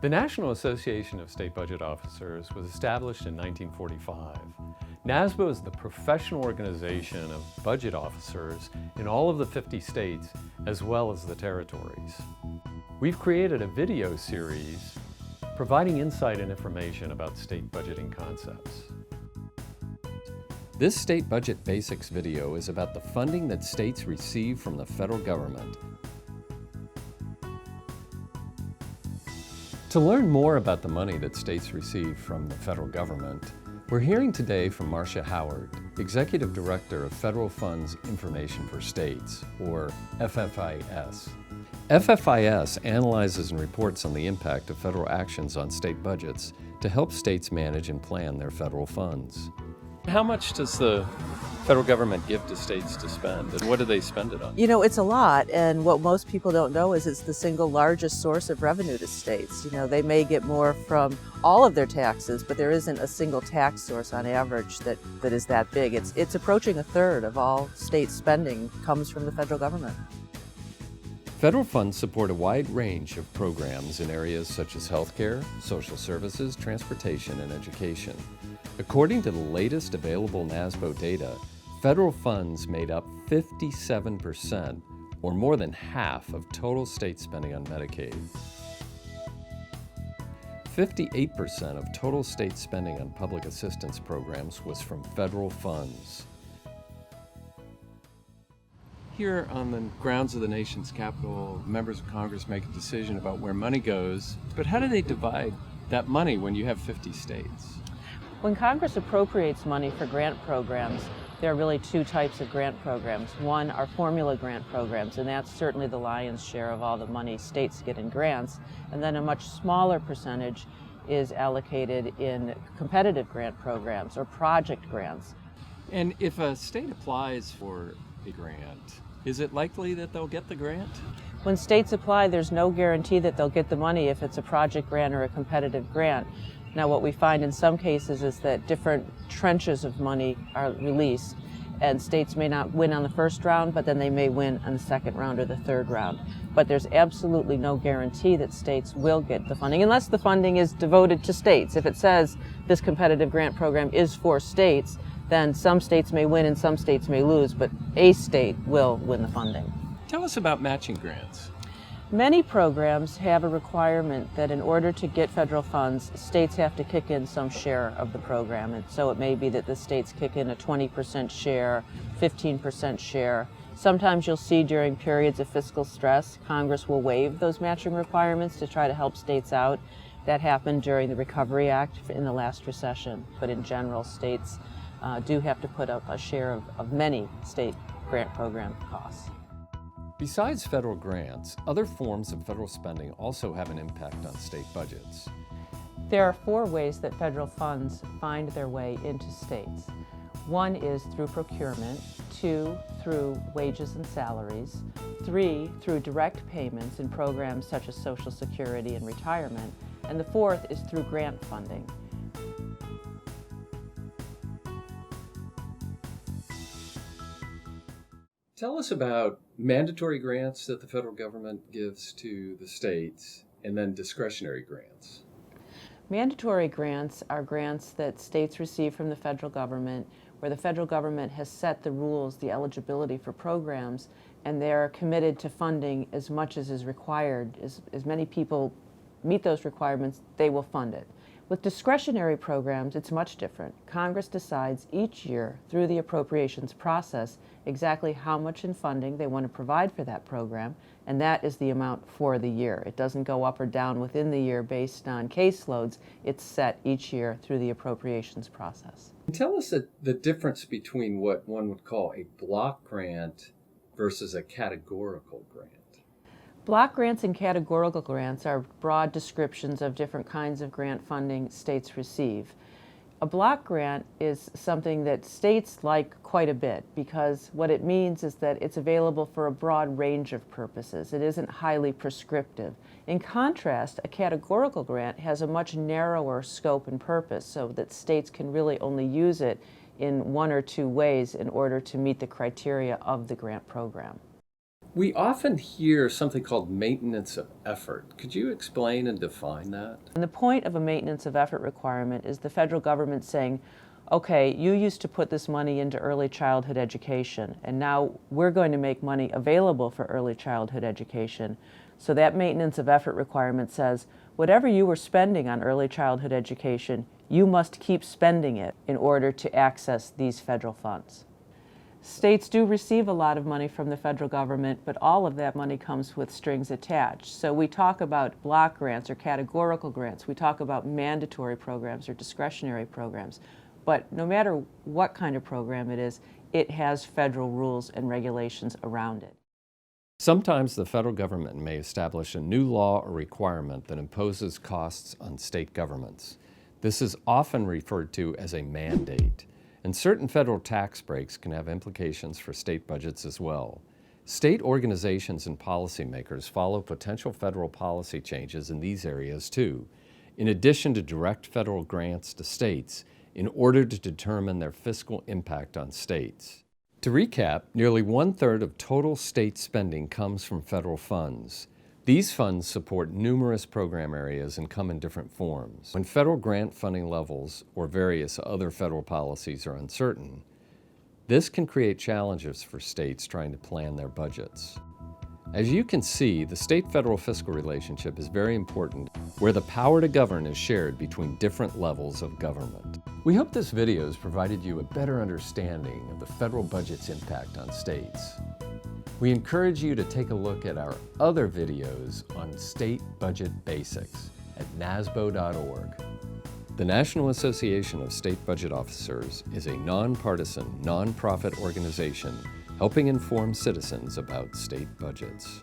The National Association of State Budget Officers was established in 1945. NASBO is the professional organization of budget officers in all of the 50 states as well as the territories. We've created a video series providing insight and information about state budgeting concepts. This State Budget Basics video is about the funding that states receive from the federal government. To learn more about the money that states receive from the federal government, we're hearing today from Marcia Howard, Executive Director of Federal Funds Information for States, or FFIS. FFIS analyzes and reports on the impact of federal actions on state budgets to help states manage and plan their federal funds. How much does the federal government give to states to spend, and what do they spend it on? You know, it's a lot, and what most people don't know is it's the single largest source of revenue to states. You know, they may get more from all of their taxes, but there isn't a single tax source on average that is that big. It's approaching a third of all state spending comes from the federal government. Federal funds support a wide range of programs in areas such as healthcare, social services, transportation, and education. According to the latest available NASBO data, federal funds made up 57%, or more than half, of total state spending on Medicaid. 58% of total state spending on public assistance programs was from federal funds. Here on the grounds of the nation's capital, members of Congress make a decision about where money goes, but how do they divide that money when you have 50 states? When Congress appropriates money for grant programs, there are really two types of grant programs. One are formula grant programs, and that's certainly the lion's share of all the money states get in grants. And then a much smaller percentage is allocated in competitive grant programs or project grants. And if a state applies for a grant, is it likely that they'll get the grant? When states apply, there's no guarantee that they'll get the money if it's a project grant or a competitive grant. Now, what we find in some cases is that different trenches of money are released, and states may not win on the first round, but then they may win on the second round or the third round. But there's absolutely no guarantee that states will get the funding, unless the funding is devoted to states. If it says this competitive grant program is for states, then some states may win and some states may lose, but a state will win the funding. Tell us about matching grants. Many programs have a requirement that in order to get federal funds, states have to kick in some share of the program. And so it may be that the states kick in a 20% share, 15% share. Sometimes you'll see during periods of fiscal stress, Congress will waive those matching requirements to try to help states out. That happened during the Recovery Act in the last recession. But in general, states do have to put up a share of many state grant program costs. Besides federal grants, other forms of federal spending also have an impact on state budgets. There are four ways that federal funds find their way into states. One is through procurement, two, through wages and salaries, three, through direct payments in programs such as Social Security and retirement, and the fourth is through grant funding. Tell us about mandatory grants that the federal government gives to the states, and then discretionary grants. Mandatory grants are grants that states receive from the federal government, where the federal government has set the rules, the eligibility for programs, and they're committed to funding as much as is required. As many people meet those requirements, they will fund it. With discretionary programs, it's much different. Congress decides each year through the appropriations process exactly how much in funding they want to provide for that program, and that is the amount for the year. It doesn't go up or down within the year based on caseloads. It's set each year through the appropriations process. Tell us the difference between what one would call a block grant versus a categorical grant. Block grants and categorical grants are broad descriptions of different kinds of grant funding states receive. A block grant is something that states like quite a bit because what it means is that it's available for a broad range of purposes. It isn't highly prescriptive. In contrast, a categorical grant has a much narrower scope and purpose so that states can really only use it in one or two ways in order to meet the criteria of the grant program. We often hear something called maintenance of effort. Could you explain and define that? And the point of a maintenance of effort requirement is the federal government saying, okay, you used to put this money into early childhood education, and now we're going to make money available for early childhood education. So that maintenance of effort requirement says, whatever you were spending on early childhood education, you must keep spending it in order to access these federal funds. States do receive a lot of money from the federal government, but all of that money comes with strings attached. So we talk about block grants or categorical grants. We talk about mandatory programs or discretionary programs. But no matter what kind of program it is, it has federal rules and regulations around it. Sometimes the federal government may establish a new law or requirement that imposes costs on state governments. This is often referred to as a mandate. And certain federal tax breaks can have implications for state budgets as well. State organizations and policymakers follow potential federal policy changes in these areas too, in addition to direct federal grants to states in order to determine their fiscal impact on states. To recap, nearly 1/3 of total state spending comes from federal funds. These funds support numerous program areas and come in different forms. When federal grant funding levels or various other federal policies are uncertain, this can create challenges for states trying to plan their budgets. As you can see, the state-federal fiscal relationship is very important, where the power to govern is shared between different levels of government. We hope this video has provided you a better understanding of the federal budget's impact on states. We encourage you to take a look at our other videos on state budget basics at NASBO.org. The National Association of State Budget Officers is a nonpartisan, nonprofit organization helping inform citizens about state budgets.